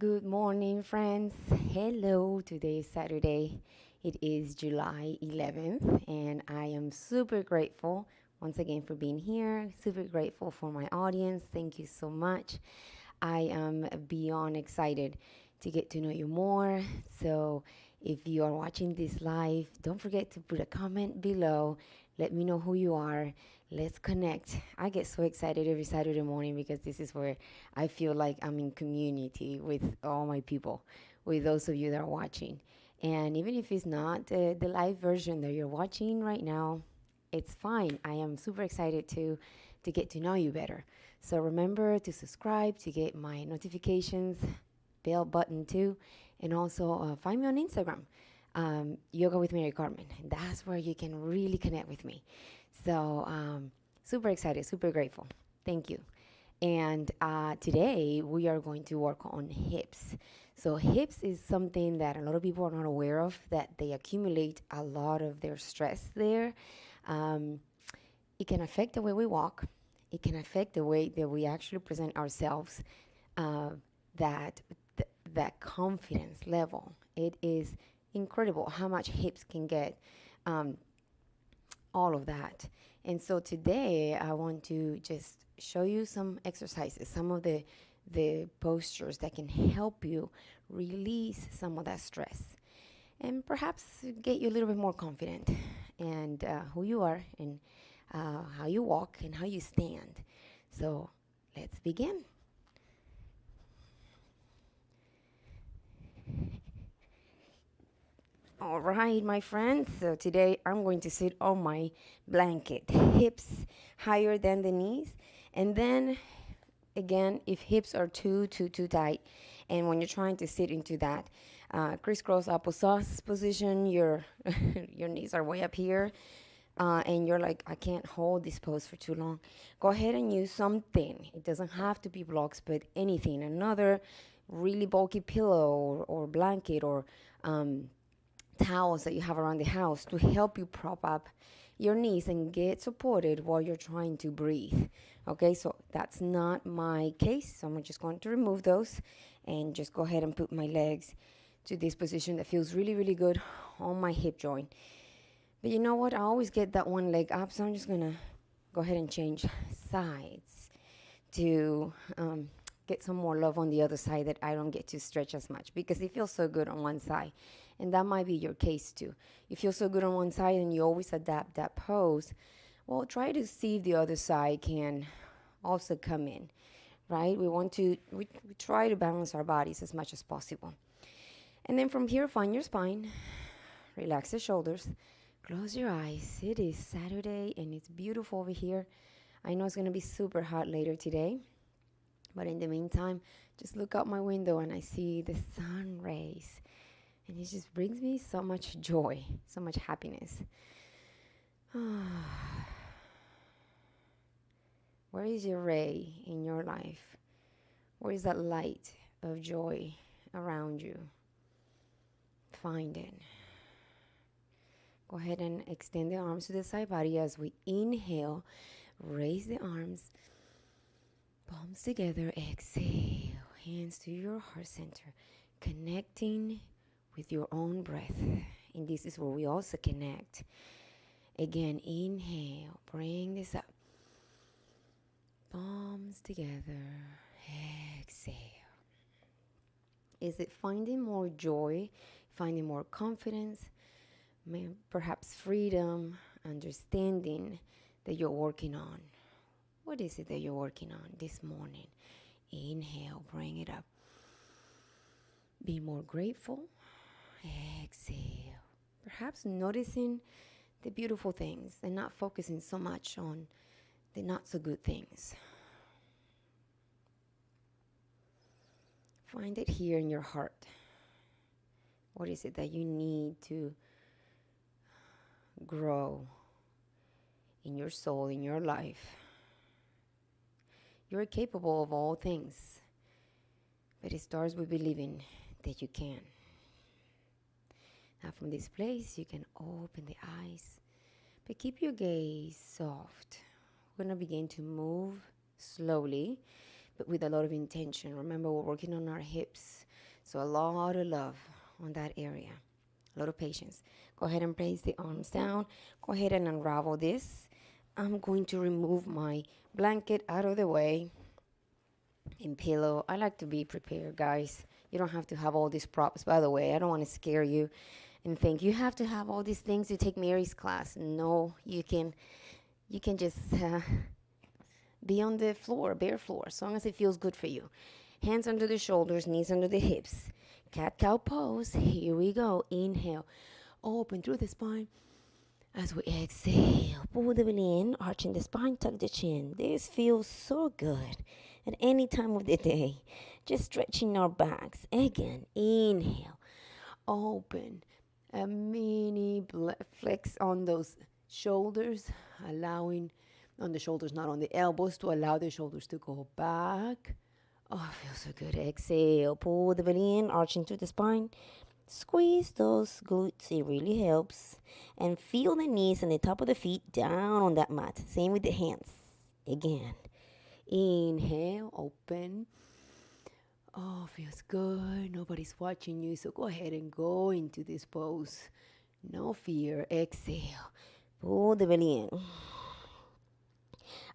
Good morning, friends. Hello. Today is Saturday. It is July 11th, and I am super grateful once again for being here. Super grateful for my audience. Thank you so much. I am beyond excited to get to know you more. So, if you are watching this live, don't forget to put a comment below. Let me know who you are. Let's connect. I get so excited every Saturday morning because this is where I feel like I'm in community with all my people, with those of you that are watching. And even if it's not the live version that you're watching right now, it's fine. I am super excited to get to know you better. So remember to subscribe to get my notifications, bell button too, and also find me on Instagram, Yoga with Marycarmen. That's where you can really connect with me. So super excited, super grateful. Thank you. And today we are going to work on hips. So hips is something that a lot of people are not aware of, that they accumulate a lot of their stress there. Um, it can affect the way we walk. It can affect the way that we actually present ourselves. Uh, that that confidence level. It is incredible how much hips can get. Um, all of that. And so today I want to just show you some exercises, some of the postures that can help you release some of that stress and perhaps get you a little bit more confident and who you are and how you walk and how you stand. So let's begin. All right, my friends. So today I'm going to sit on my blanket, hips higher than the knees. And then again, if hips are too tight, and when you're trying to sit into that crisscross applesauce position, your your knees are way up here, and you're like, I can't hold this pose for too long. Go ahead and use something. It doesn't have to be blocks, but anything. Another really bulky pillow or blanket or towels that you have around the house to help you prop up your knees and get supported while you're trying to breathe. Okay, so that's not my case. So I'm just going to remove those and just go ahead and put my legs to this position that feels really, really good on my hip joint. But you know what? I always get that one leg up, so I'm just gonna go ahead and change sides to get some more love on the other side that I don't get to stretch as much because it feels so good on one side. And that might be your case too. You feel so good on one side and you always adapt that pose. Well, try to see if the other side can also come in, right? We try to balance our bodies as much as possible. And then from here, find your spine, relax the shoulders, close your eyes. It is Saturday and it's beautiful over here. I know it's going to be super hot later today. But in the meantime, just look out my window and I see the sun rays. And it just brings me so much joy, so much happiness. Where is your ray in your life? Where is that light of joy around you? Find it. Go ahead and extend the arms to the side body as we inhale. Raise the arms. Palms together, exhale, hands to your heart center, connecting with your own breath. And this is where we also connect. Again, inhale, bring this up. Palms together, exhale. Is it finding more joy, finding more confidence, perhaps freedom, understanding that you're working on? What is it that you're working on this morning? Inhale, bring it up. Be more grateful. Exhale. Perhaps noticing the beautiful things and not focusing so much on the not so good things. Find it here in your heart. What is it that you need to grow in your soul, in your life? You're capable of all things, but it starts with believing that you can. Now from this place, you can open the eyes, but keep your gaze soft. We're going to begin to move slowly, but with a lot of intention. Remember, we're working on our hips. So a lot of love on that area, a lot of patience. Go ahead and place the arms down. Go ahead and unravel this. I'm going to remove my blanket out of the way and pillow. I like to be prepared, guys. You don't have to have all these props, by the way. I don't want to scare you and think you have to have all these things to take Mary's class. No, you can just be on the floor, bare floor, as long as it feels good for you. Hands under the shoulders, knees under the hips. Cat cow pose. Here we go. Inhale. Open through the spine. As we exhale, pull the belly in, arching the spine, tuck the chin. This feels so good at any time of the day. Just stretching our backs. Again, inhale. Open. A mini flex on those shoulders, allowing on the shoulders, not on the elbows, to allow the shoulders to go back. Oh, feels so good. Exhale, pull the belly in, arching through the spine. Squeeze those glutes, it really helps. And feel the knees and the top of the feet down on that mat. Same with the hands. Again, inhale, open. Oh, feels good. Nobody's watching you, so go ahead and go into this pose. No fear. Exhale. Pull the belly in.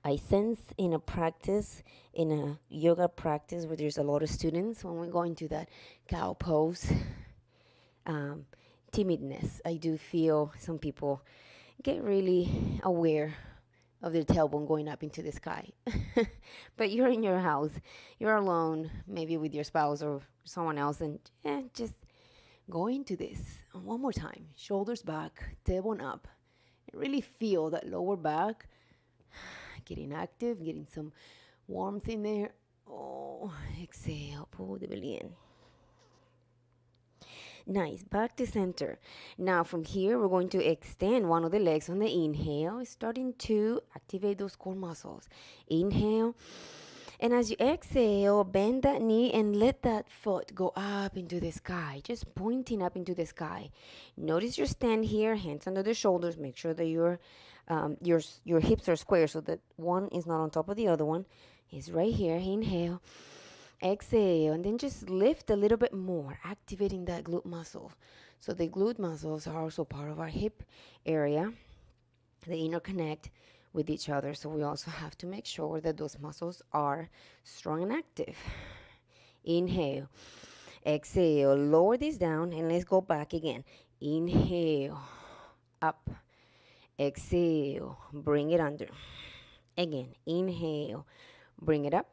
I sense in a practice, in a yoga practice where there's a lot of students, when we go into that cow pose, timidness. I do feel some people get really aware of their tailbone going up into the sky. But you're in your house, you're alone, maybe with your spouse or someone else, and just go into this. One more time. Shoulders back, tailbone up. And really feel that lower back getting active, getting some warmth in there. Oh, exhale, pull the belly in. Nice, back to center. Now from here, we're going to extend one of the legs on the inhale, starting to activate those core muscles. Inhale. And as you exhale, bend that knee and let that foot go up into the sky, just pointing up into the sky. Notice your stand here, hands under the shoulders. Make sure that your hips are square so that one is not on top of the other one. It's right here. Inhale. Exhale, and then just lift a little bit more, activating that glute muscle. So the glute muscles are also part of our hip area. They interconnect with each other, so we also have to make sure that those muscles are strong and active. Inhale. Exhale, lower this down, and let's go back again. Inhale, up. Exhale, bring it under. Again, inhale, bring it up.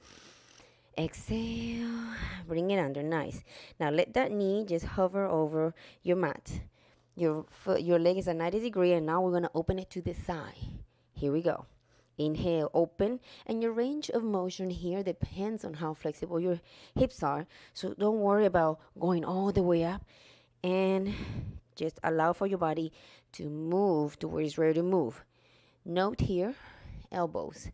Exhale, bring it under. Nice. Now let that knee just hover over your mat. Your leg is at 90 degrees, and now we're going to open it to the side. Here we go. Inhale, open. And your range of motion here depends on how flexible your hips are. So don't worry about going all the way up. And just allow for your body to move to where it's ready to move. Note here, elbows.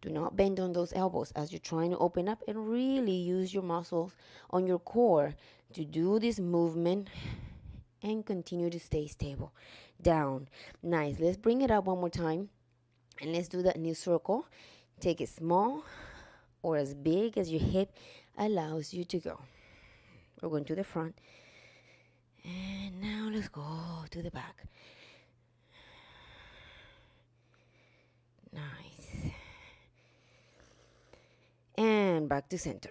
Do not bend on those elbows as you're trying to open up, and really use your muscles on your core to do this movement and continue to stay stable. Down. Nice. Let's bring it up one more time, and let's do that new circle. Take it small or as big as your hip allows you to go. We're going to the front. And now let's go to the back. Nice. And back to center.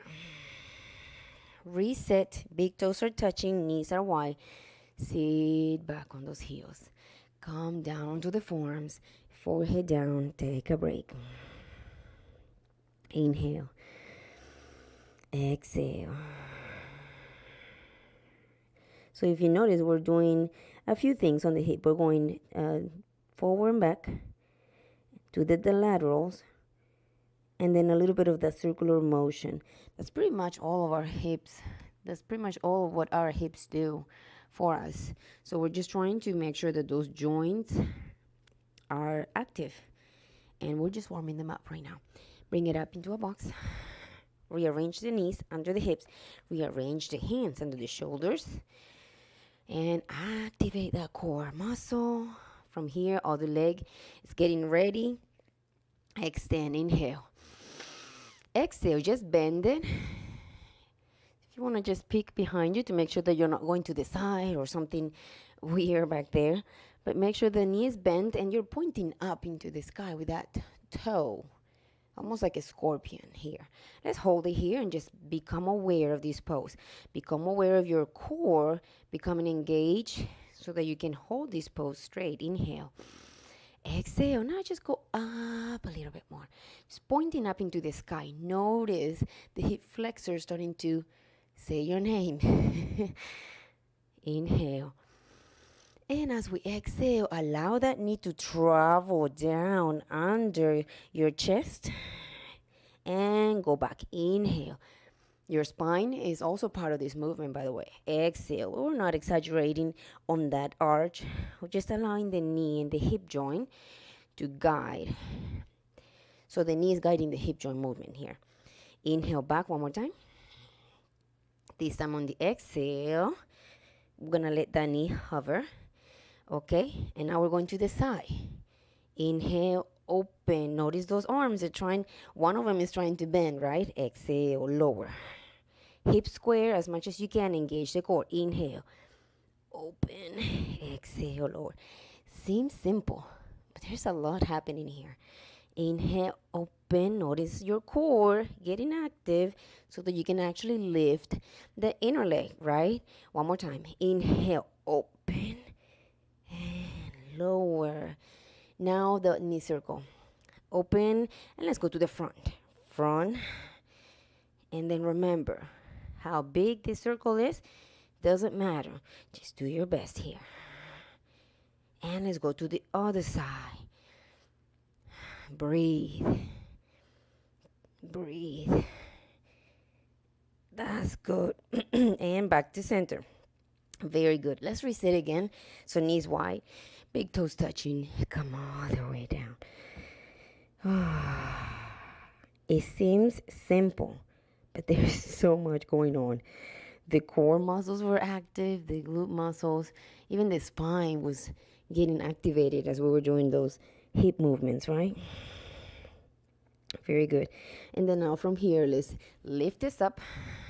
Reset. Big toes are touching, knees are wide. Sit back on those heels. Come down onto the forearms. Forehead down. Take a break. Inhale. Exhale. So if you notice, we're doing a few things on the hip. We're going forward and back to the laterals, and then a little bit of that circular motion. That's pretty much all of our hips. That's pretty much all of what our hips do for us. So we're just trying to make sure that those joints are active. And we're just warming them up right now. Bring it up into a box. Rearrange the knees under the hips. Rearrange the hands under the shoulders. And activate that core muscle. From here, other leg is getting ready. Extend, inhale. Exhale, just bend it. If You want to just peek behind you to make sure that you're not going to the side or something weird back there. But make sure the knee is bent and you're pointing up into the sky with that toe, almost like a scorpion here. Let's hold it here and just become aware of this pose. Become aware of your core becoming engaged so that you can hold this pose straight. Inhale. Exhale. Now just go up a little bit more. Just pointing up into the sky. Notice the hip flexors starting to say your name. Inhale. And as we exhale, allow that knee to travel down under your chest and go back. Inhale. Your spine is also part of this movement, by the way. Exhale. We're not exaggerating on that arch. We're just allowing the knee and the hip joint to guide. So the knee is guiding the hip joint movement here. Inhale back one more time. This time on the exhale, we're going to let that knee hover. Okay, and now we're going to the side. Inhale, open. Notice those arms are trying, one of them is trying to bend, right? Exhale, lower. Hip square as much as you can, engage the core. Inhale, open. Exhale, lower. Seems simple, but there's a lot happening here. Inhale, open. Notice your core getting active so that you can actually lift the inner leg, right? One more time. Inhale, open. And lower. Now the knee circle. Open and let's go to the front. Front. And then remember how big this circle is. Doesn't matter. Just do your best here. And let's go to the other side. Breathe. Breathe. That's good. And back to center. Very good. Let's reset again. So knees wide, big toes touching. Come all the way down. It seems simple, but there's so much going on. The core muscles were active, the glute muscles, even the spine was getting activated as we were doing those hip movements, right? Very good. And then now from here, let's lift this up.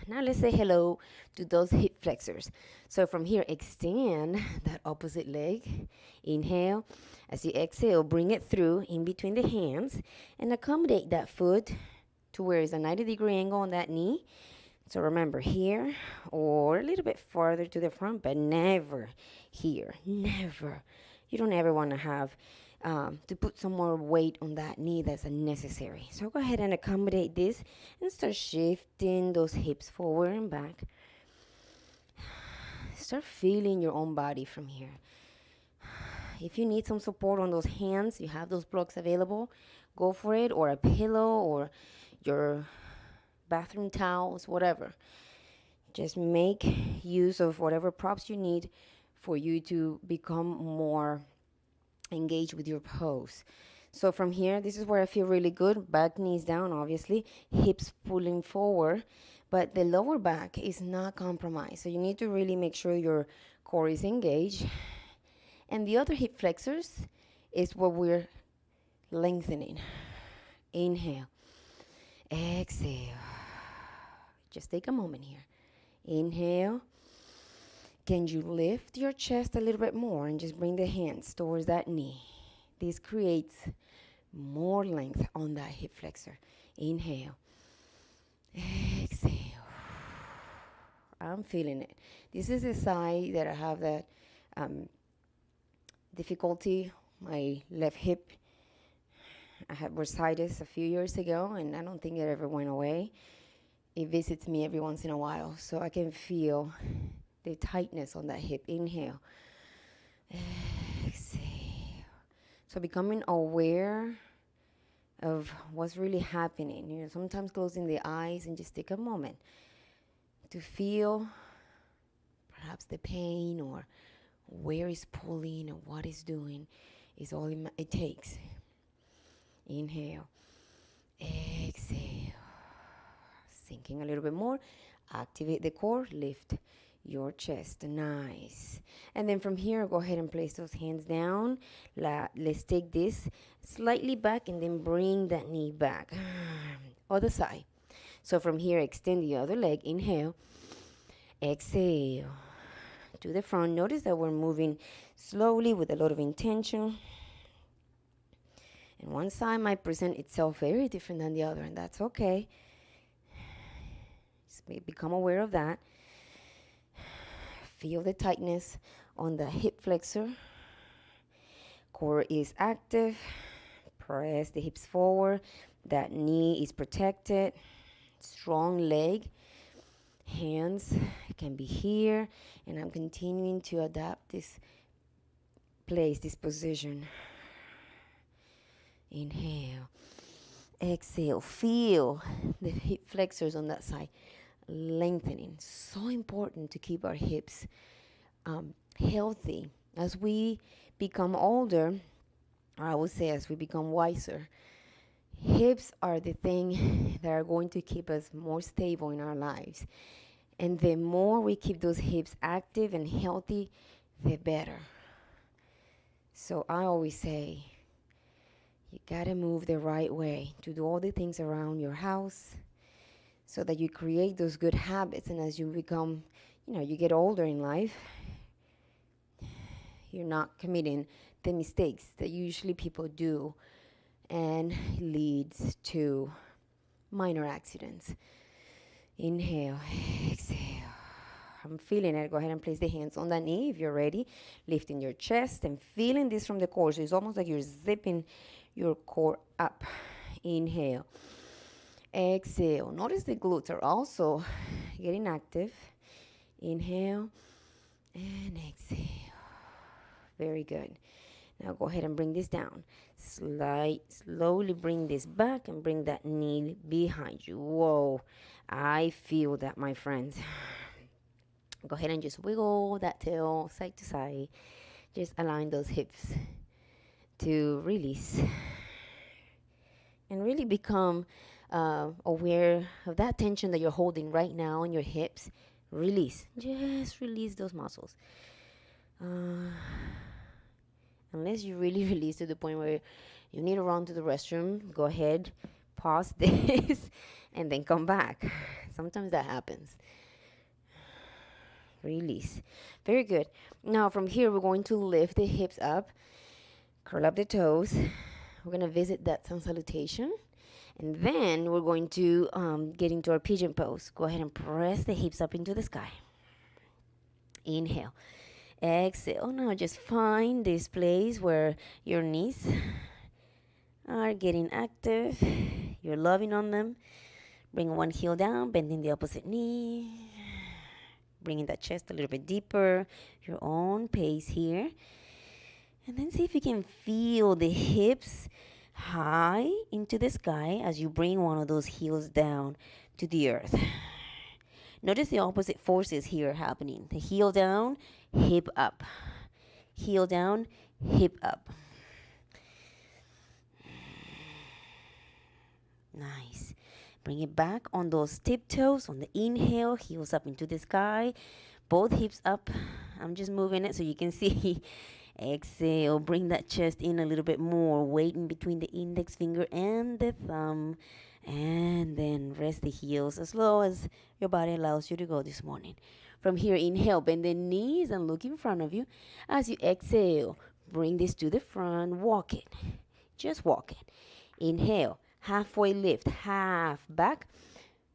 Now let's say hello to those hip flexors. So from here, extend that opposite leg. Inhale. As you exhale, bring it through in between the hands and accommodate that foot to where it's a 90-degree angle on that knee. So remember, here or a little bit farther to the front, but never here. Never. You don't ever want to have to put some more weight on that knee that's unnecessary. So go ahead and accommodate this and start shifting those hips forward and back. Start feeling your own body from here. If you need some support on those hands, you have those blocks available, go for it, or a pillow or your bathroom towels, whatever. Just make use of whatever props you need for you to become more engaged with your pose. So from here, this is where I feel really good. Back, knees down, obviously. Hips pulling forward. But the lower back is not compromised. So you need to really make sure your core is engaged. And the other hip flexors is what we're lengthening. Inhale. Exhale. Just take a moment here. Inhale. Can you lift your chest a little bit more and just bring the hands towards that knee? This creates more length on that hip flexor. Inhale. Exhale. I'm feeling it. This is the side that I have that difficulty. My left hip, I had bursitis a few years ago, and I don't think it ever went away. It visits me every once in a while, so I can feel the tightness on that hip. Inhale. Exhale. So becoming aware of what's really happening. You know, sometimes closing the eyes and just take a moment to feel perhaps the pain or where it's pulling or what it's doing is all it takes. Inhale. Exhale. Sinking a little bit more. Activate the core. Lift your chest. Nice. And then from here, go ahead and place those hands down. Let's take this slightly back and then bring that knee back. Other side. So from here, extend the other leg. Inhale. Exhale to the front. Notice that we're moving slowly with a lot of intention. And one side might present itself very different than the other, and that's okay. Just become aware of that. Feel the tightness on the hip flexor. Core is active. Press the hips forward. That knee is protected. Strong leg. Hands can be here. And I'm continuing to adapt this place, this position. Inhale. Exhale. Feel the hip flexors on that side lengthening. So important to keep our hips healthy. As we become older, or I would say as we become wiser, hips are the thing that are going to keep us more stable in our lives. And the more we keep those hips active and healthy, the better. So I always say, you gotta move the right way to do all the things around your house so that you create those good habits. And as you become, you get older in life, you're not committing the mistakes that usually people do and leads to minor accidents. Inhale, exhale. I'm feeling it. Go ahead and place the hands on the knee if you're ready. Lifting your chest and feeling this from the core. So it's almost like you're zipping your core up. Inhale. Exhale. Notice the glutes are also getting active. Inhale and exhale. Very good. Now go ahead and bring this down. Slowly bring this back and bring that knee behind you. Whoa. I feel that, my friends. Go ahead and just wiggle that tail side to side. Just allowing those hips to release. And really become aware of that tension that you're holding right now in your hips. Release. Just release those muscles. Unless you really release to the point where you need to run to the restroom, go ahead, pause this, and then come back. Sometimes that happens. Release. Very good. Now from here, we're going to lift the hips up, curl up the toes. We're going to visit that sun salutation. And then we're going to get into our pigeon pose. Go ahead and press the hips up into the sky. Inhale. Exhale. Now just find this place where your knees are getting active. You're loving on them. Bring one heel down, bending the opposite knee. Bringing that chest a little bit deeper. Your own pace here. And then see if you can feel the hips high into the sky as you bring one of those heels down to the earth. Notice the opposite forces here happening. The heel down, hip up. Heel down, hip up. Nice. Bring it back on those tiptoes. On the inhale, heels up into the sky. Both hips up. I'm just moving it so you can see. Exhale. Bring that chest in a little bit more. Weight in between the index finger and the thumb. And then rest the heels as low as your body allows you to go this morning. From here, inhale, bend the knees and look in front of you. As you exhale, bring this to the front. Walk it. Just walk it. Inhale, halfway lift, half back.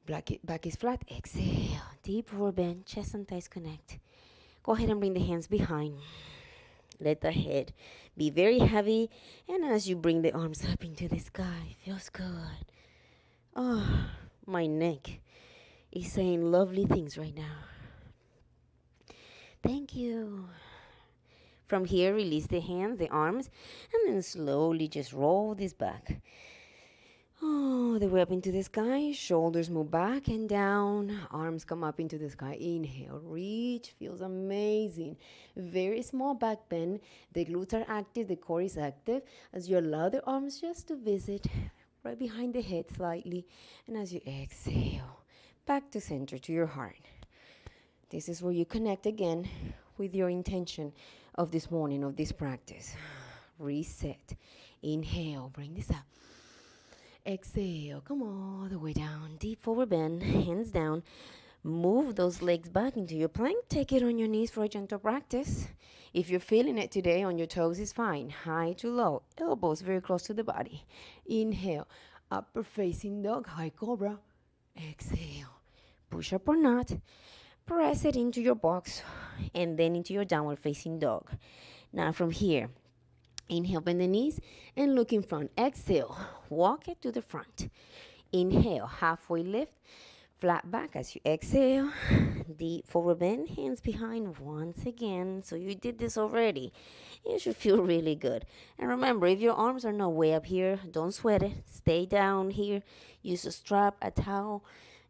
Back is flat. Exhale, deep forward bend, chest and thighs connect. Go ahead and bring the hands behind. Let the head be very heavy. And as you bring the arms up into the sky, feels good. Oh, my neck is saying lovely things right now. Thank you. From here, release the hands, the arms, and then slowly just roll this back. Oh, the way up into the sky. Shoulders move back and down. Arms come up into the sky. Inhale, reach. Feels amazing. Very small back bend. The glutes are active. The core is active. As you allow the arms just to visit right behind the head slightly. And as you exhale, back to center, to your heart. This is where you connect again with your intention of this morning, of this practice. Reset. Inhale, bring this up. Exhale, come all the way down. Deep forward bend, hands down. Move those legs back into your plank. Take it on your knees for a gentle practice. If you're feeling it today, on your toes is fine. High to low, elbows very close to the body. Inhale, upper facing dog, high cobra. Exhale, push up or not. Press it into your box and then into your downward facing dog. Now from here, inhale, bend the knees and look in front. Exhale, walk it to the front. Inhale, halfway lift, flat back as you exhale. Deep forward bend, hands behind once again. So you did this already. You should feel really good. And remember, if your arms are not way up here, don't sweat it. Stay down here. Use a strap, a towel,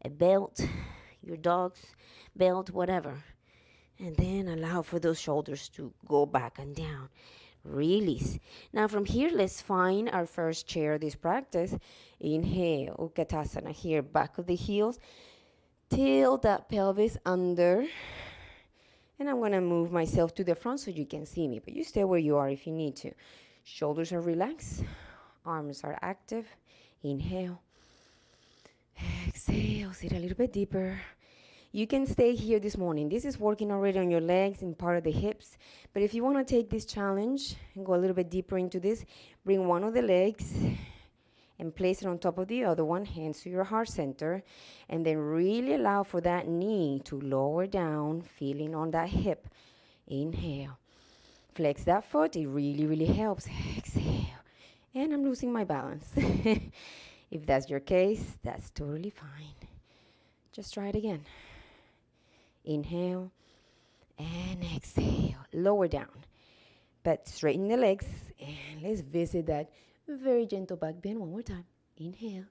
a belt, your dog's belt, whatever. And then allow for those shoulders to go back and down. Release. Now from here, let's find our first chair this practice. Inhale, Utkatasana here, back of the heels. Tilt that pelvis under. And I'm going to move myself to the front so you can see me. But you stay where you are if you need to. Shoulders are relaxed. Arms are active. Inhale. Exhale. Sit a little bit deeper. You can stay here this morning. This is working already on your legs and part of the hips. But if you want to take this challenge and go a little bit deeper into this, bring one of the legs and place it on top of the other one, hands to your heart center, and then really allow for that knee to lower down, feeling on that hip. Inhale. Flex that foot. It really, really helps. Exhale. And I'm losing my balance. If that's your case, that's totally fine. Just try it again. Inhale and exhale. Lower down. But straighten the legs. And let's visit that very gentle back bend one more time. Inhale.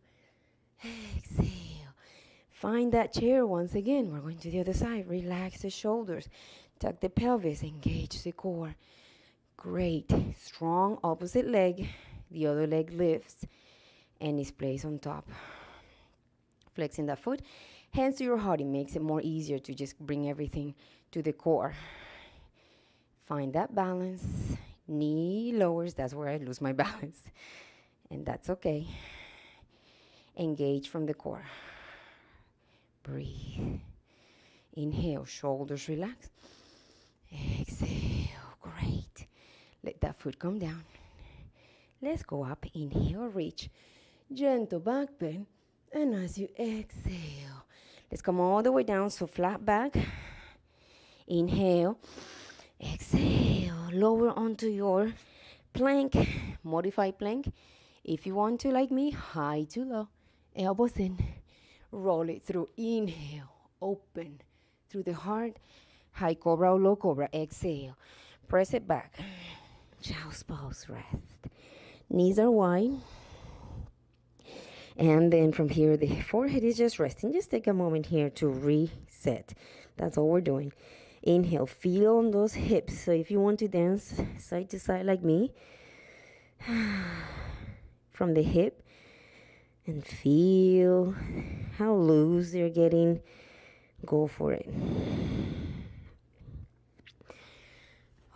Exhale. Find that chair once again. We're going to the other side. Relax the shoulders. Tuck the pelvis. Engage the core. Great. Strong opposite leg. The other leg lifts and is placed on top. Flexing that foot. Hands to your heart. It makes it more easier to just bring everything to the core. Find that balance. Knee lowers. That's where I lose my balance. And that's okay. Engage from the core. Breathe. Inhale. Shoulders relax. Exhale. Great. Let that foot come down. Let's go up. Inhale. Reach. Gentle back bend. And as you exhale, let's come all the way down, so flat back. Inhale, exhale, lower onto your plank, modified plank. If you want to, like me, high to low, elbows in, roll it through. Inhale, open through the heart, high cobra or low cobra. Exhale, press it back. Child's pose, rest. Knees are wide. And then from here, the forehead is just resting. Just take a moment here to reset. That's all we're doing. Inhale, feel on those hips. So if you want to dance side to side like me, from the hip, and feel how loose they're getting, go for it.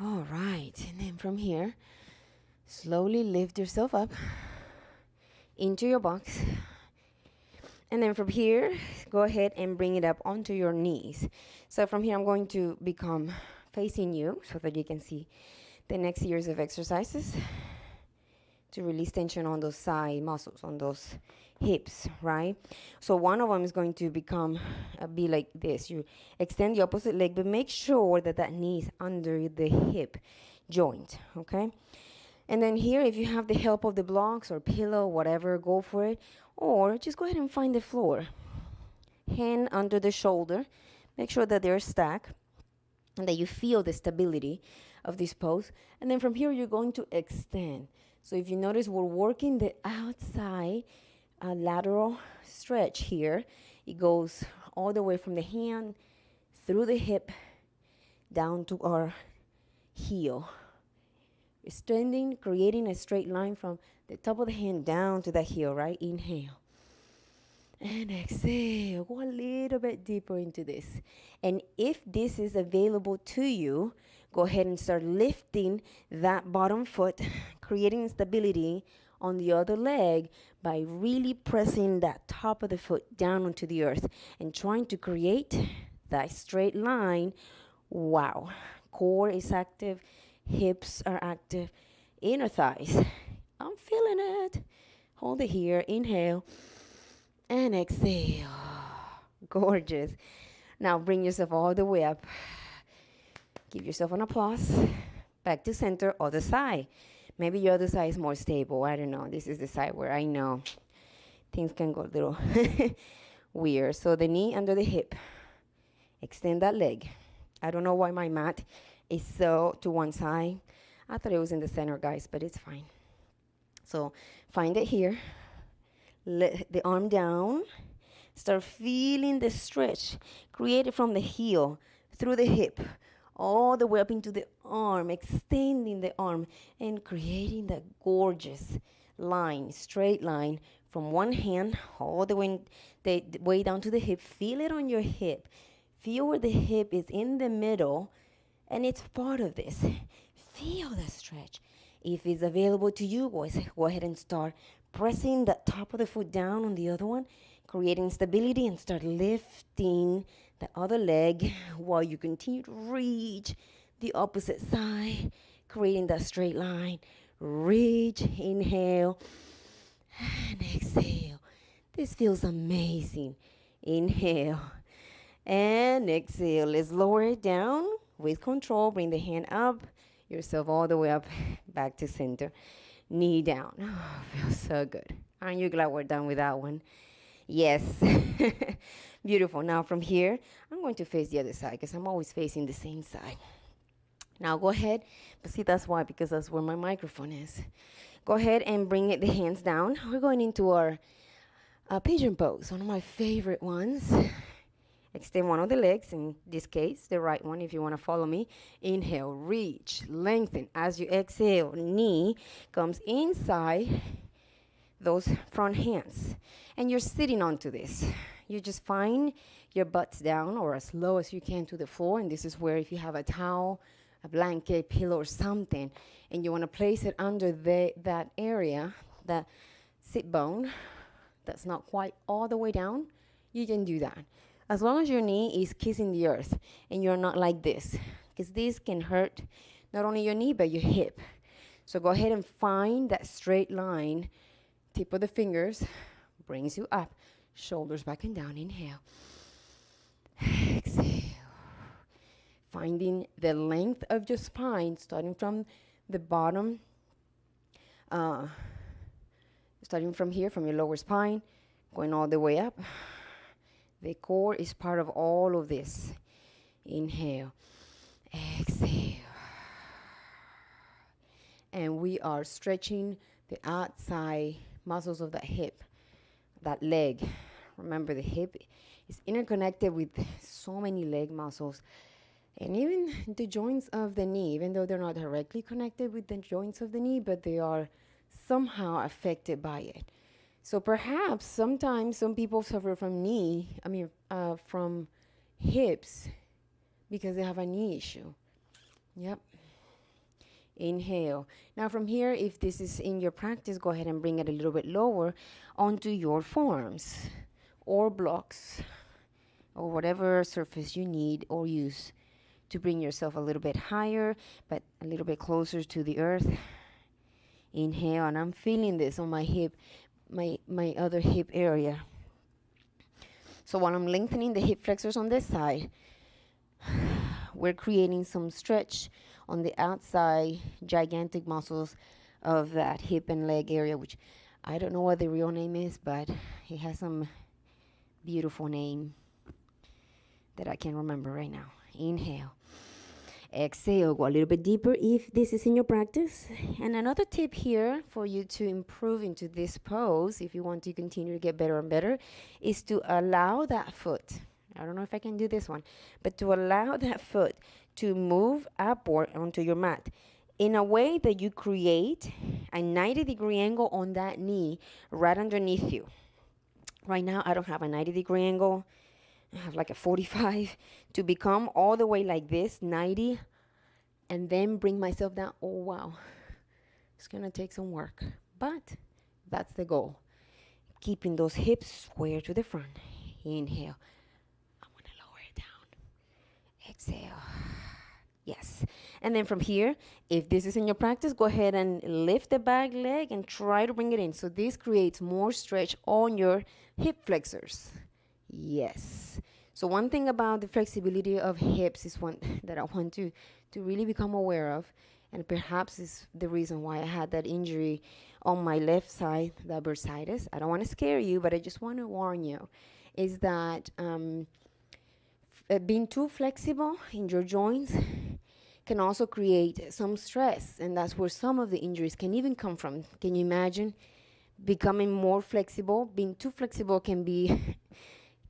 All right, and then from here, slowly lift yourself up into your box. And then from here, go ahead and bring it up onto your knees. So from here, I'm going to become facing you so that you can see the next series of exercises to release tension on those side muscles, on those hips, right? So one of them is going to be like this. You extend the opposite leg, but make sure that that knee is under the hip joint, okay? And then here, if you have the help of the blocks or pillow, whatever, go for it. Or just go ahead and find the floor. Hand under the shoulder. Make sure that they're stacked and that you feel the stability of this pose. And then from here, you're going to extend. So if you notice, we're working the outside lateral stretch here. It goes all the way from the hand through the hip down to our heel. Extending, creating a straight line from the top of the hand down to the heel, right? Inhale. And exhale. Go a little bit deeper into this. And if this is available to you, go ahead and start lifting that bottom foot, creating stability on the other leg by really pressing that top of the foot down onto the earth and trying to create that straight line. Wow. Core is active, hips are active, inner thighs. I'm feeling it. Hold it here. Inhale and exhale. Gorgeous. Now bring yourself all the way up. Give yourself an applause. Back to center, other side. Maybe your other side is more stable. I don't know. This is the side where I know things can go a little weird. So the knee under the hip. Extend that leg. I don't know why my mat is so to one side. I thought it was in the center, guys, but it's fine. So find it here. Let the arm down. Start feeling the stretch created from the heel through the hip, all the way up into the arm, extending the arm and creating that gorgeous line, straight line from one hand all the way down to the hip. Feel it on your hip. Feel where the hip is in the middle, and it's part of this. Feel the stretch. If it's available to you, go ahead and start pressing the top of the foot down on the other one, creating stability, and start lifting the other leg while you continue to reach the opposite side, creating that straight line. Reach, inhale, and exhale. This feels amazing. Inhale and exhale. Let's lower it down with control. Bring the hand up, yourself all the way up, back to center. Knee down. Oh, feels so good. Aren't you glad we're done with that one? Yes. Beautiful. Now from here, I'm going to face the other side because I'm always facing the same side. Now go ahead. But see, that's why, because that's where my microphone is. Go ahead and bring the hands down. We're going into our pigeon pose, one of my favorite ones. Extend one of the legs, in this case, the right one, if you want to follow me. Inhale, reach, lengthen. As you exhale, knee comes inside those front hands. And you're sitting onto this. You just find your butts down or as low as you can to the floor. And this is where, if you have a towel, a blanket, pillow, or something, and you want to place it under that area, that sit bone, that's not quite all the way down, you can do that. As long as your knee is kissing the earth and you're not like this, because this can hurt not only your knee, but your hip. So go ahead and find that straight line. Tip of the fingers brings you up. Shoulders back and down. Inhale. Exhale. Finding the length of your spine, starting from the bottom, starting from here, from your lower spine, going all the way up. The core is part of all of this. Inhale. Exhale. And we are stretching the outside muscles of that hip, that leg. Remember, the hip is interconnected with so many leg muscles. And even the joints of the knee, even though they're not directly connected with the joints of the knee, but they are somehow affected by it. So perhaps sometimes some people suffer from from hips because they have a knee issue. Yep. Inhale. Now from here, if this is in your practice, go ahead and bring it a little bit lower onto your forearms or blocks or whatever surface you need or use to bring yourself a little bit higher, but a little bit closer to the earth. Inhale, and I'm feeling this on my hip, my other hip area. So while I'm lengthening the hip flexors on this side, we're creating some stretch on the outside gigantic muscles of that hip and leg area, which I don't know what the real name is, but it has some beautiful name that I can't remember right now. Inhale. Exhale, go a little bit deeper if this is in your practice. And another tip here for you to improve into this pose, if you want to continue to get better and better, is to allow that foot, I don't know if I can do this one, but to allow that foot to move upward onto your mat in a way that you create a 90-degree angle on that knee right underneath you. Right now, I don't have a 90-degree angle. I have like a 45 to become all the way like this, 90, and then bring myself down. Oh, wow. It's going to take some work, but that's the goal. keeping those hips square to the front. Inhale. I'm going to lower it down. Exhale. Yes. And then from here, if this is in your practice, go ahead and lift the back leg and try to bring it in. So this creates more stretch on your hip flexors. Yes. So one thing about the flexibility of hips is one that I want to really become aware of, and perhaps is the reason why I had that injury on my left side, the bursitis. I don't want to scare you, but I just want to warn you, is that being too flexible in your joints can also create some stress, and that's where some of the injuries can even come from. Can you imagine becoming more flexible? Being too flexible can be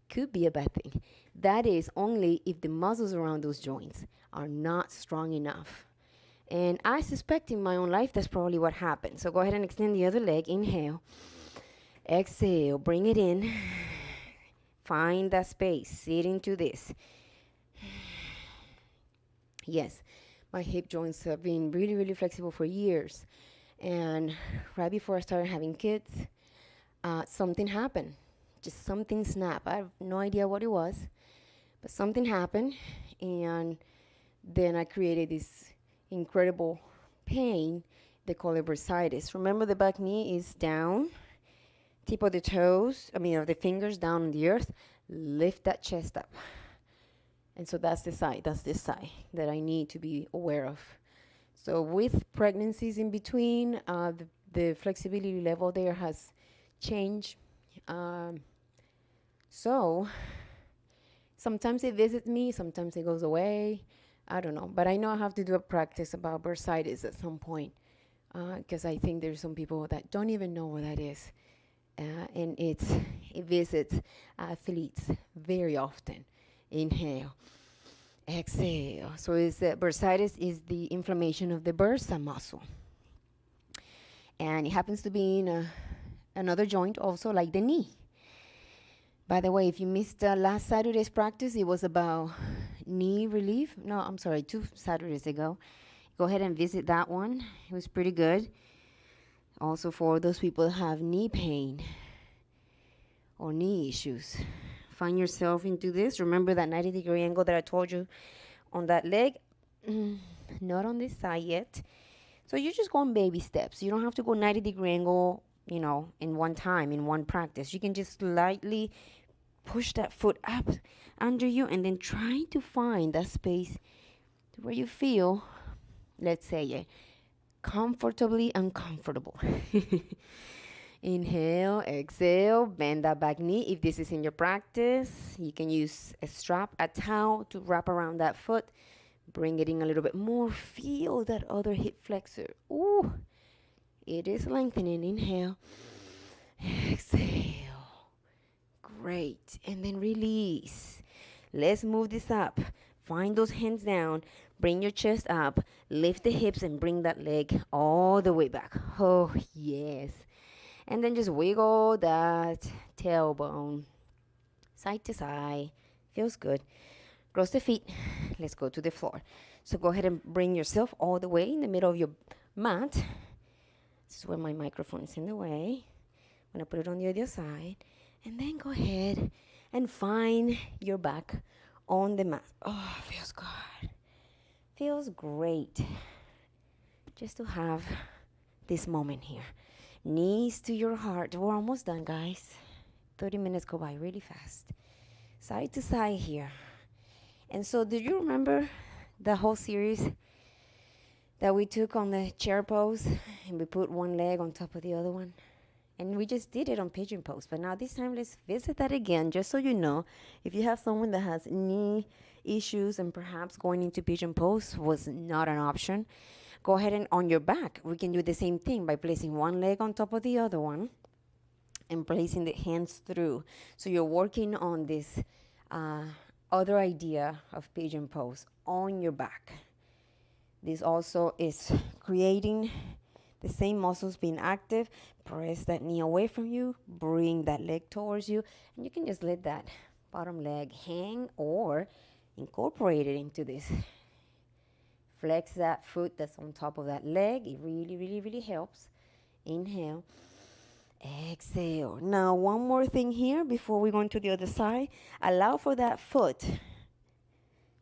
could be a bad thing. That is only if the muscles around those joints are not strong enough. And I suspect in my own life that's probably what happened. So go ahead and extend the other leg. Inhale. Exhale. Bring it in. Find that space. Sit into this. Yes, my hip joints have been really, really flexible for years. And right before I started having kids, something happened. Just something snapped. I have no idea what it was, but something happened. And then I created this incredible pain. They call it bursitis. Remember, the back knee is down, tip of the toes, of the fingers down on the earth. Lift that chest up. And so that's this side that I need to be aware of. So with pregnancies in between, the flexibility level there has changed. So sometimes it visits me, sometimes it goes away. I don't know, but I know I have to do a practice about bursitis at some point, because I think there's some people that don't even know what that is, and it visits athletes very often. Inhale, exhale. So bursitis is the inflammation of the bursa muscle, and it happens to be in another joint also, like the knee. By the way, if you missed last Saturday's practice, it was about knee relief. No, I'm sorry, 2 Saturdays ago. Go ahead and visit that one. It was pretty good. Also for those people who have knee pain or knee issues. Find yourself into this. Remember that 90-degree angle that I told you on that leg? Not on this side yet. So you just go in baby steps. You don't have to go 90-degree angle, in one time, in one practice. You can just slightly push that foot up under you and then try to find that space where you feel, let's say, comfortably uncomfortable. Inhale, exhale, bend that back knee. If this is in your practice, you can use a strap, a towel to wrap around that foot. Bring it in a little bit more. Feel that other hip flexor. Ooh, it is lengthening. Inhale, exhale. Great. And then release. Let's move this up. Find those hands down. Bring your chest up. Lift the hips and bring that leg all the way back. Oh, yes. And then just wiggle that tailbone side to side. Feels good. Cross the feet. Let's go to the floor. So go ahead and bring yourself all the way in the middle of your mat. This is where my microphone is in the way. I'm going to put it on the other side. And then go ahead and find your back on the mat. Oh, feels good. Feels great just to have this moment here. Knees to your heart. We're almost done, guys. 30 minutes go by really fast. Side to side here. And so do you remember the whole series that we took on the chair pose? And we put one leg on top of the other one? And we just did it on pigeon pose. But now this time, let's visit that again, just so you know. If you have someone that has knee issues and perhaps going into pigeon pose was not an option, go ahead and on your back, we can do the same thing by placing one leg on top of the other one and placing the hands through. So you're working on this other idea of pigeon pose on your back. This also is creating the same muscles being active. Press that knee away from you. Bring that leg towards you. And you can just let that bottom leg hang or incorporate it into this. Flex that foot that's on top of that leg. It really, really, really helps. Inhale. Exhale. Now, one more thing here before we go into the other side. Allow for that foot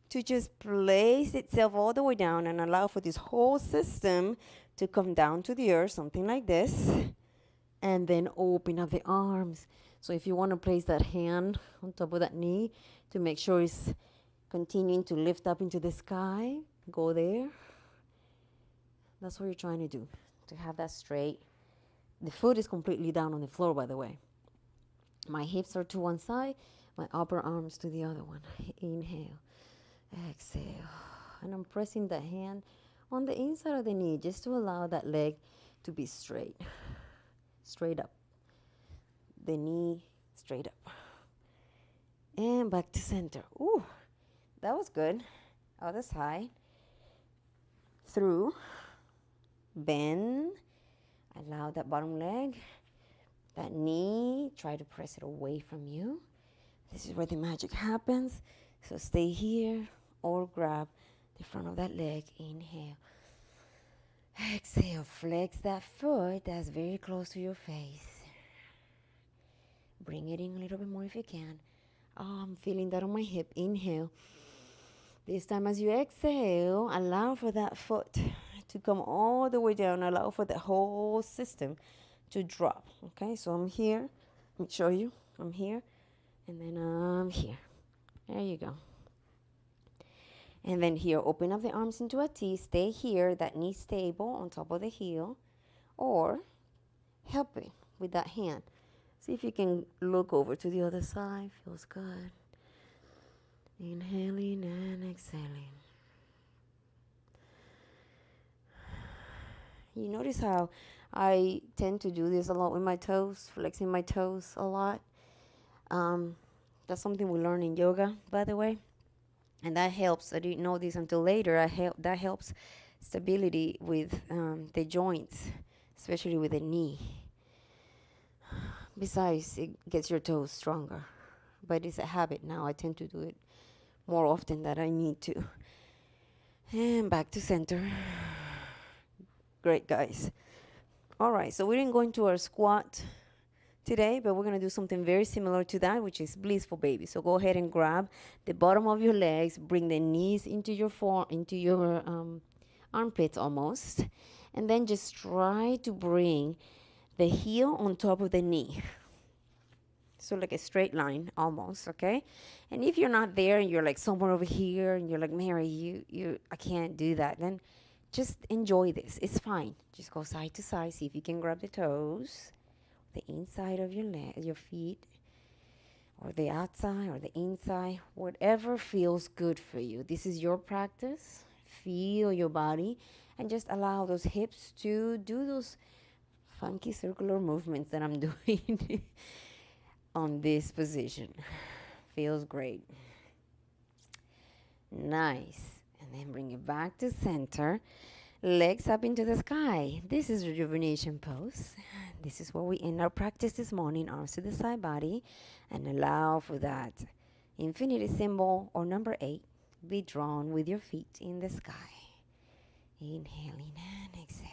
to just place itself all the way down and allow for this whole system to come down to the earth, something like this. And then open up the arms. So if you want to place that hand on top of that knee to make sure it's continuing to lift up into the sky, go there. That's what you're trying to do, to have that straight. The foot is completely down on the floor, by the way. My hips are to one side, my upper arms to the other one. Inhale, exhale. And I'm pressing the hand on the inside of the knee just to allow that leg to be straight. Straight up. The knee straight up. And back to center. Ooh, that was good. Other side. Through. Bend. Allow that bottom leg, that knee, try to press it away from you. This is where the magic happens. So stay here or grab the front of that leg. Inhale. Exhale. Flex that foot that's very close to your face. Bring it in a little bit more if you can. Oh, I'm feeling that on my hip. Inhale. This time as you exhale, allow for that foot to come all the way down. Allow for the whole system to drop. Okay, so I'm here. Let me show you. I'm here. And then I'm here. There you go. And then here, open up the arms into a T. Stay here, that knee stable on top of the heel. Or help it with that hand. See if you can look over to the other side. Feels good. Inhaling and exhaling. You notice how I tend to do this a lot with my toes, flexing my toes a lot. That's something we learn in yoga, by the way. And that helps. I didn't know this until later. That helps stability with the joints, especially with the knee. Besides, it gets your toes stronger. But it's a habit now. I tend to do it more often than I need to. And back to center. Great, guys. All right, so we didn't go into our squat today, but we're going to do something very similar to that, which is blissful baby. So go ahead and grab the bottom of your legs, bring the knees into your armpits almost, and then just try to bring the heel on top of the knee. So like a straight line almost, okay? And if you're not there and you're like somewhere over here and you're like, Mary, I can't do that, then just enjoy this. It's fine. Just go side to side. See if you can grab the toes, the inside of your feet, or the outside or the inside, whatever feels good for you. This is your practice. Feel your body and just allow those hips to do those funky circular movements that I'm doing on this position. Feels great. Nice. And then bring it back to center. Legs up into the sky. This is rejuvenation pose. This is where we end our practice this morning. Arms to the side body. And allow for that infinity symbol or number 8 be drawn with your feet in the sky. Inhaling and exhaling.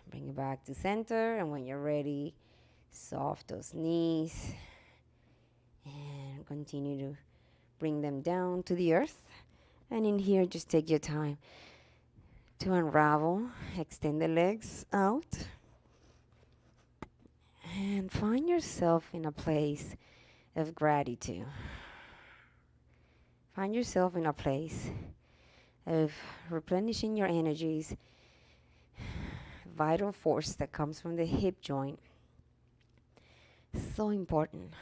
Bring it back to center. And when you're ready, soft those knees. And continue to bring them down to the earth. And in here, just take your time to unravel. Extend the legs out. And find yourself in a place of gratitude. Find yourself in a place of replenishing your energies. Vital force that comes from the hip joint. So important.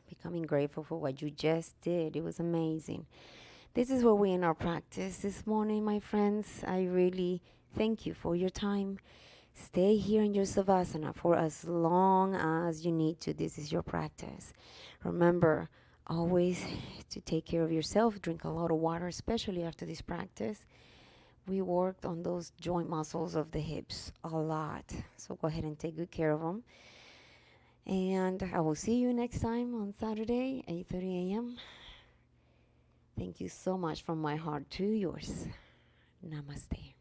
Becoming grateful for what you just did. It was amazing. This is where we end our practice this morning, my friends. I really thank you for your time. Stay here in your Savasana for as long as you need to. This is your practice. Remember always to take care of yourself. Drink a lot of water, especially after this practice. We worked on those joint muscles of the hips a lot. So go ahead and take good care of them. And I will see you next time on Saturday, 8:30 a.m. Thank you so much from my heart to yours. Namaste.